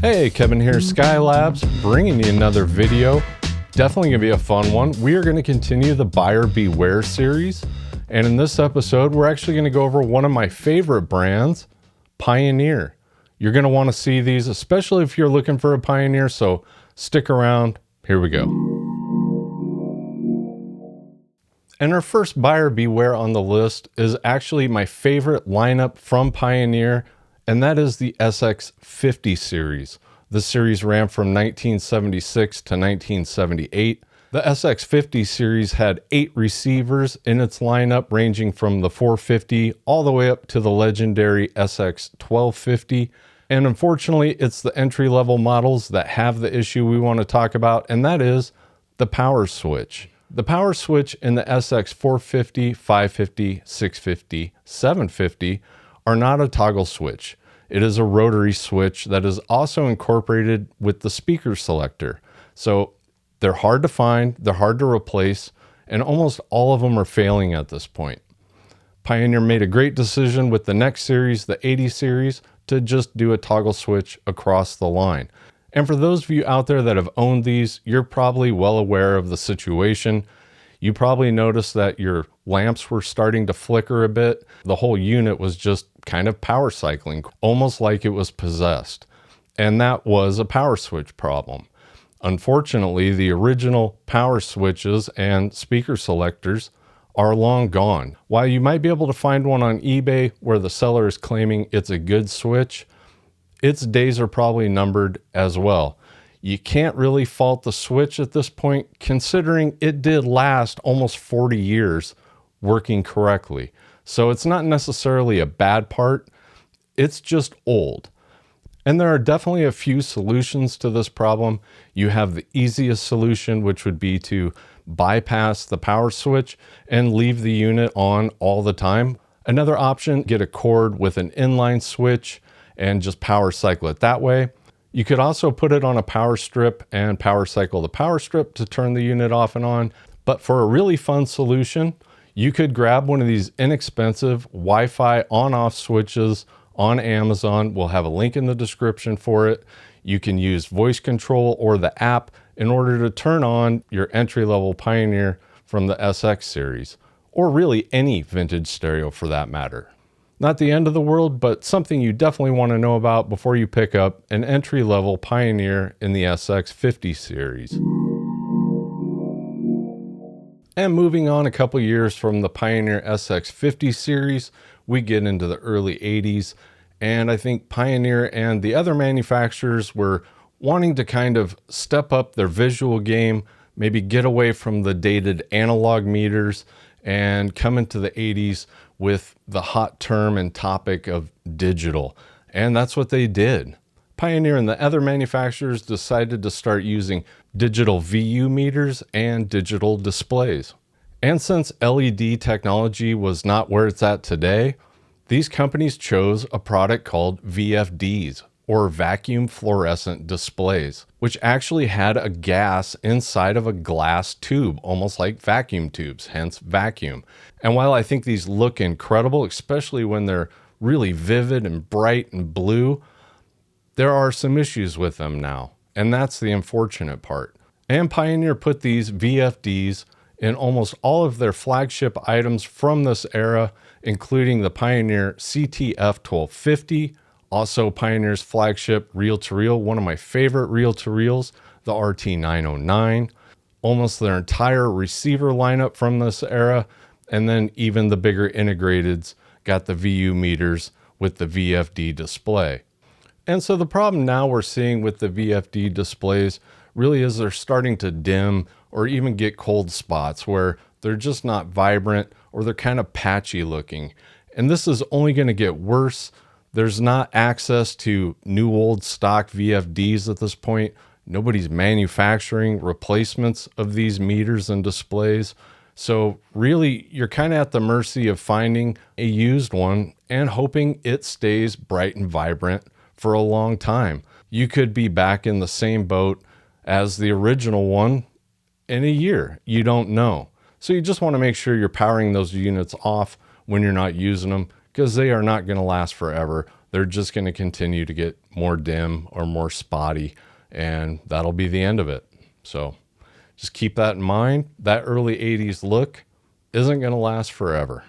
Hey, Kevin here, Skylabs, bringing you another video. Definitely gonna be a fun one. We are gonna continue the Buyer Beware series. And in this episode, we're actually gonna go over one of my favorite brands, Pioneer. You're gonna wanna see these, especially if you're looking for a Pioneer, so stick around. Here we go. And our first Buyer Beware on the list is actually my favorite lineup from Pioneer, and that is the SX50 series. This series ran from 1976 to 1978. The SX50 series had 8 receivers in its lineup, ranging from the 450 all the way up to the legendary SX1250. And unfortunately, it's the entry-level models that have the issue we want to talk about, and that is the power switch. The power switch in the SX450, 550, 650, 750 are not a toggle switch. It is a rotary switch that is also incorporated with the speaker selector. So they're hard to find, they're hard to replace, and almost all of them are failing at this point. Pioneer made a great decision with the next series, the 80 series, to just do a toggle switch across the line. And for those of you out there that have owned these, you're probably well aware of the situation. You probably noticed that your lamps were starting to flicker a bit. The whole unit was just kind of power cycling, almost like it was possessed. And that was a power switch problem. Unfortunately, the original power switches and speaker selectors are long gone. While you might be able to find one on eBay where the seller is claiming it's a good switch, its days are probably numbered as well. You can't really fault the switch at this point, considering it did last almost 40 years working correctly. So it's not necessarily a bad part, it's just old. And there are definitely a few solutions to this problem. You have the easiest solution, which would be to bypass the power switch and leave the unit on all the time. Another option, get a cord with an inline switch and just power cycle it that way. You could also put it on a power strip and power cycle the power strip to turn the unit off and on. But for a really fun solution, you could grab one of these inexpensive Wi-Fi on-off switches on Amazon. We'll have a link in the description for it. You can use voice control or the app in order to turn on your entry-level Pioneer from the SX series, or really any vintage stereo for that matter. Not the end of the world, but something you definitely want to know about before you pick up an entry-level Pioneer in the SX50 series. And moving on a couple years from the Pioneer SX50 series, we get into the early 80s, and I think Pioneer and the other manufacturers were wanting to kind of step up their visual game, maybe get away from the dated analog meters and come into the 80s with the hot term and topic of digital. And that's what they did. Pioneer and the other manufacturers decided to start using digital VU meters and digital displays. And since LED technology was not where it's at today, these companies chose a product called VFDs, or vacuum fluorescent displays, which actually had a gas inside of a glass tube, almost like vacuum tubes, hence vacuum. And while I think these look incredible, especially when they're really vivid and bright and blue, there are some issues with them now, and that's the unfortunate part. And Pioneer put these VFDs in almost all of their flagship items from this era, including the Pioneer CTF1250, also Pioneer's flagship reel-to-reel, one of my favorite reel-to-reels, the RT909, almost their entire receiver lineup from this era, and then even the bigger integrateds got the VU meters with the VFD display. And so the problem now we're seeing with the VFD displays really is they're starting to dim or even get cold spots where they're just not vibrant or they're kind of patchy looking. And this is only going to get worse. There's not access to new old stock VFDs at this point. Nobody's manufacturing replacements of these meters and displays. So really, you're kind of at the mercy of finding a used one and hoping it stays bright and vibrant for a long time. You could be back in the same boat as the original one in a year. You don't know. So you just want to make sure you're powering those units off when you're not using them, because they are not going to last forever. They're just going to continue to get more dim or more spotty, and that'll be the end of it. So just keep that in mind. That early 80s look isn't going to last forever.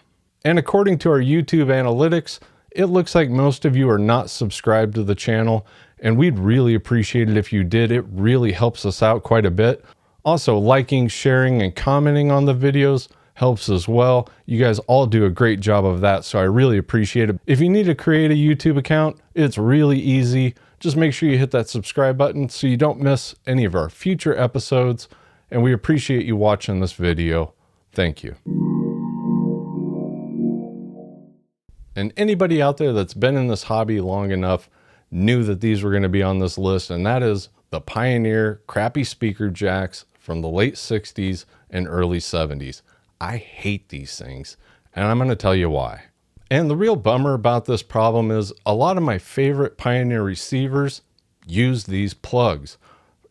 And according to our YouTube analytics, it looks like most of you are not subscribed to the channel, and we'd really appreciate it if you did. It really helps us out quite a bit. Also, liking, sharing, and commenting on the videos helps as well. You guys all do a great job of that, so I really appreciate it. If you need to create a YouTube account, it's really easy. Just make sure you hit that subscribe button so you don't miss any of our future episodes, and we appreciate you watching this video. Thank you. And anybody out there that's been in this hobby long enough knew that these were going to be on this list, and that is the Pioneer crappy speaker jacks from the late 60s and early 70s. I hate these things, and I'm going to tell you why. And the real bummer about this problem is a lot of my favorite Pioneer receivers use these plugs.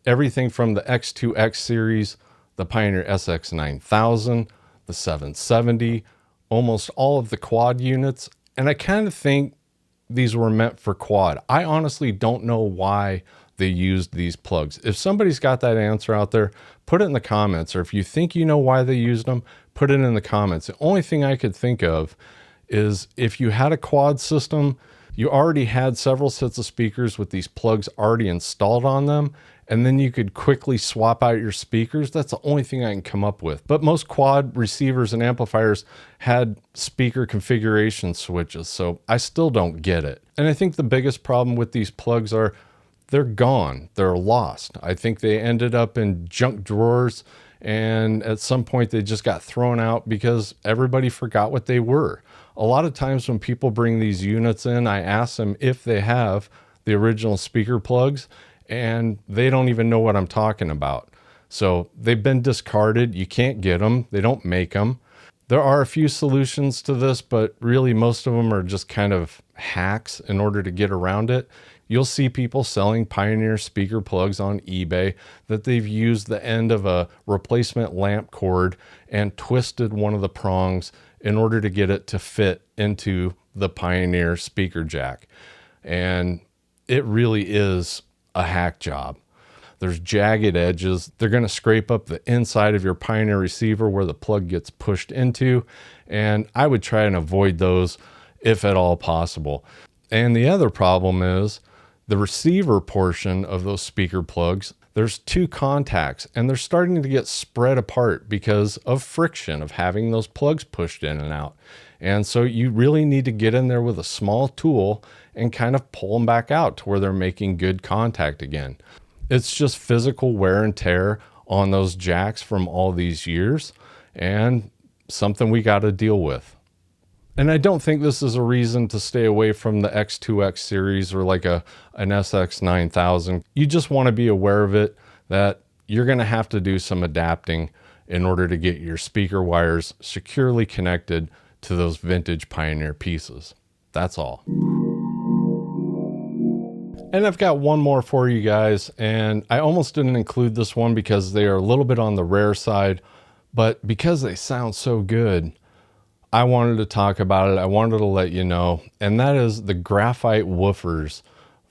Everything from the X2X series, the Pioneer SX9000, the 770, almost all of the quad units. And I kind of think these were meant for quad. I honestly don't know why they used these plugs. If somebody's got that answer out there, put it in the comments. Or if you think you know why they used them, put it in the comments. The only thing I could think of is if you had a quad system, you already had several sets of speakers with these plugs already installed on them, and then you could quickly swap out your speakers. That's the only thing I can come up with. But most quad receivers and amplifiers had speaker configuration switches, so I still don't get it. And I think the biggest problem with these plugs are they're gone, they're lost. I think they ended up in junk drawers, and at some point they just got thrown out because everybody forgot what they were. A lot of times when people bring these units in, I ask them if they have the original speaker plugs, and they don't even know what I'm talking about. So they've been discarded. You can't get them. They don't make them. There are a few solutions to this, but really most of them are just kind of hacks in order to get around it. You'll see people selling Pioneer speaker plugs on eBay that they've used the end of a replacement lamp cord and twisted one of the prongs in order to get it to fit into the Pioneer speaker jack. And it really is a hack job. There's jagged edges. They're going to scrape up the inside of your Pioneer receiver where the plug gets pushed into, and I would try and avoid those if at all possible. And the other problem is the receiver portion of those speaker plugs. There's two contacts, and they're starting to get spread apart because of friction of having those plugs pushed in and out. And so you really need to get in there with a small tool and kind of pull them back out to where they're making good contact again. It's just physical wear and tear on those jacks from all these years, and something we got to deal with. And I don't think this is a reason to stay away from the X2X series or like an SX9000. You just want to be aware of it, that you're going to have to do some adapting in order to get your speaker wires securely connected to those vintage Pioneer pieces. That's all. And I've got one more for you guys, and I almost didn't include this one because they are a little bit on the rare side, but because they sound so good, I wanted to talk about it. I wanted to let you know, and that is the Graphite Woofers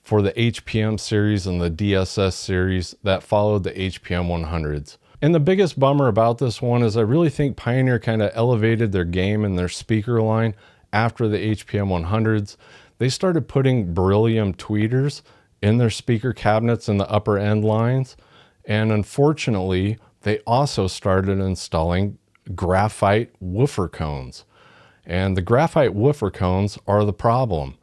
for the HPM series and the DSS series that followed the HPM 100s. And the biggest bummer about this one is I really think Pioneer kind of elevated their game in their speaker line after the HPM 100s. They started putting beryllium tweeters in their speaker cabinets in the upper end lines. And unfortunately, they also started installing graphite woofer cones. And the graphite woofer cones are the problem.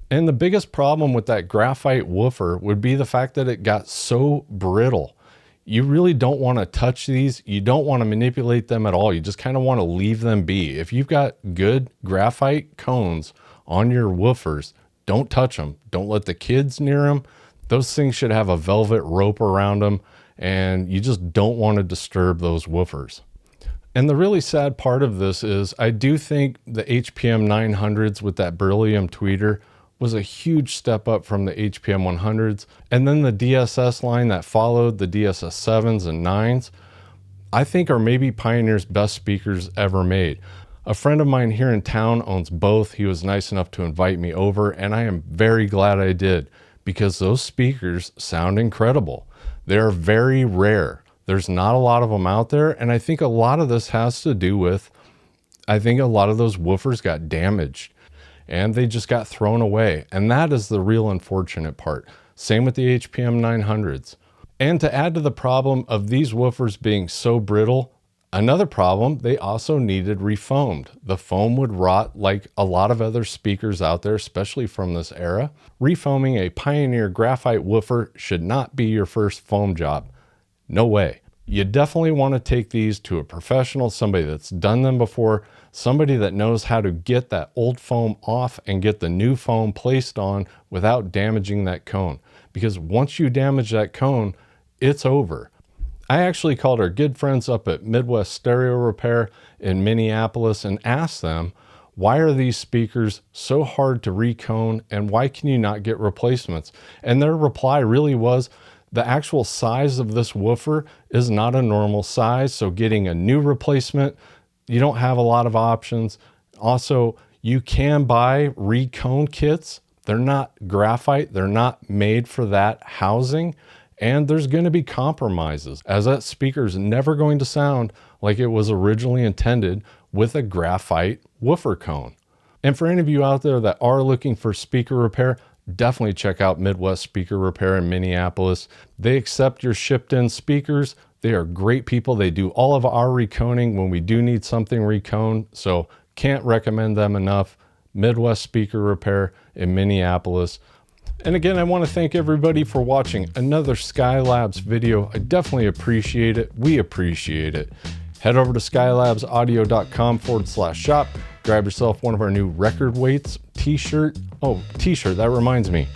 And the biggest problem with that graphite woofer would be the fact that it got so brittle. You really don't want to touch these. You don't want to manipulate them at all. You just kind of want to leave them be. If you've got good graphite cones on your woofers, don't touch them. Don't let the kids near them. Those things should have a velvet rope around them, and you just don't want to disturb those woofers. And the really sad part of this is I do think the HPM 900s with that beryllium tweeter was a huge step up from the HPM 100s. And then the DSS line that followed, the DSS 7s and 9s, I think are maybe Pioneer's best speakers ever made. A friend of mine here in town owns both. He was nice enough to invite me over, and I am very glad I did because those speakers sound incredible. They're very rare. There's not a lot of them out there, and I think a lot of this has to do with, I think a lot of those woofers got damaged and they just got thrown away, and that is the real unfortunate part. Same with the HPM 900s. And to add to the problem of these woofers being so brittle, another problem, they also needed refoamed. The foam would rot like a lot of other speakers out there, especially from this era. Refoaming a Pioneer graphite woofer should not be your first foam job. No way. You definitely want to take these to a professional, somebody that's done them before, somebody that knows how to get that old foam off and get the new foam placed on without damaging that cone. Because once you damage that cone, it's over. I actually called our good friends up at Midwest Stereo Repair in Minneapolis and asked them, why are these speakers so hard to recone and why can you not get replacements? And their reply really was, the actual size of this woofer is not a normal size, so getting a new replacement, you don't have a lot of options. Also, you can buy recone kits. They're not graphite, they're not made for that housing, and there's going to be compromises, as that speaker is never going to sound like it was originally intended with a graphite woofer cone. And for any of you out there that are looking for speaker repair, definitely check out Midwest Speaker Repair in Minneapolis. They accept your shipped in speakers. They are great people. They do all of our reconing when we do need something reconed. So can't recommend them enough. Midwest Speaker Repair in Minneapolis. And again, I want to thank everybody for watching another Skylabs video. I definitely appreciate it. We appreciate it. Head over to skylabsaudio.com/shop. Grab yourself one of our new record weights, t-shirt. Oh, t-shirt, that reminds me.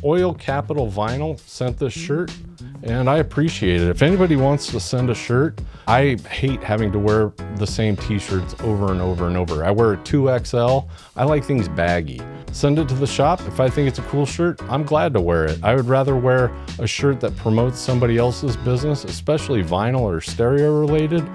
Oil Capital Vinyl sent this shirt and I appreciate it. If anybody wants to send a shirt, I hate having to wear the same t-shirts over and over and over. I wear a 2XL. I like things baggy. Send it to the shop. If I think it's a cool shirt, I'm glad to wear it. I would rather wear a shirt that promotes somebody else's business, especially vinyl or stereo related,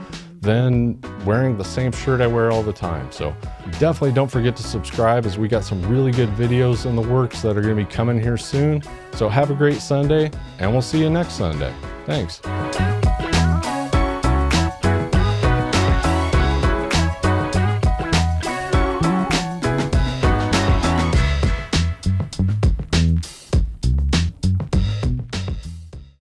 than wearing the same shirt I wear all the time. So definitely don't forget to subscribe, as we got some really good videos in the works that are going to be coming here soon. So have a great Sunday, and we'll see you next Sunday. Thanks.